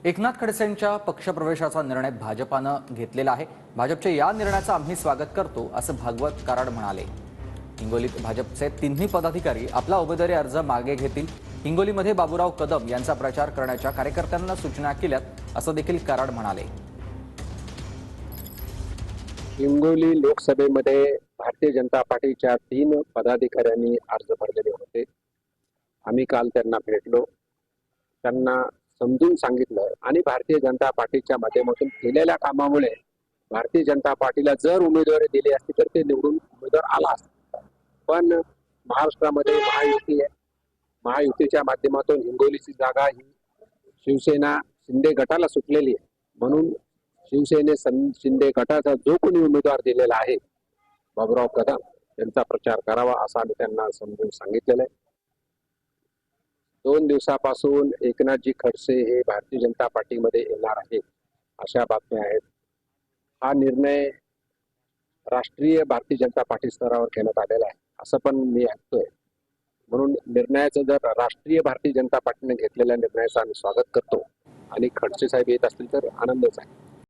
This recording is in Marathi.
एकनाथ खडसेंच्या पक्षप्रवेशाचा निर्णय भाजपानं घेतलेला आहे। भाजपच्या या निर्णयाचं आम्ही स्वागत करतो असं भागवत कराड म्हणाले। हिंगोलीत भाजपचे तिन्ही पदाधिकारी आपला उमेदवारी अर्ज मागे घेतील। हिंगोलीमध्ये बाबूराव कदम यांचा प्रचार करण्याच्या कार्यकर्त्यांना सूचना केल्यात असं देखील कराड म्हणाले। हिंगोली लोकसभेमध्ये भारतीय जनता पार्टीच्या 3 पदाधिकाऱ्यांनी अर्ज भरलेले होते। आम्ही काल त्यांना भेटलो, त्यांना समजून सांगितलं आणि भारतीय जनता पार्टीच्या माध्यमातून केलेल्या कामामुळे भारतीय जनता पार्टीला जर उमेदवारी दिली असती तर ते निवडून उमेदवार आला असता। पण महाराष्ट्रामध्ये महायुती आहे, महायुतीच्या माध्यमातून हिंगोलीची जागा ही शिवसेना शिंदे गटाला सुटलेली आहे। म्हणून शिवसेने शिंदे गटाचा जो कोणी उमेदवार दिलेला आहे बाबूराव कदम यांचा प्रचार करावा असं आम्ही त्यांना समजून सांगितलेलं आहे। 2 दिवसापासून एकनाथजी खडसे हे भारतीय जनता पार्टीमध्ये येणार आहेत अशा बातम्या आहेत। हा निर्णय राष्ट्रीय भारतीय जनता पार्टी स्तरावर घेण्यात आलेला आहे असं पण मी ऐकतोय। म्हणून निर्णयाचं जर राष्ट्रीय भारतीय जनता पार्टीने घेतलेल्या निर्णयाचं आम्ही स्वागत करतो आणि खडसे साहेब येत असतील तर आनंदच आहे।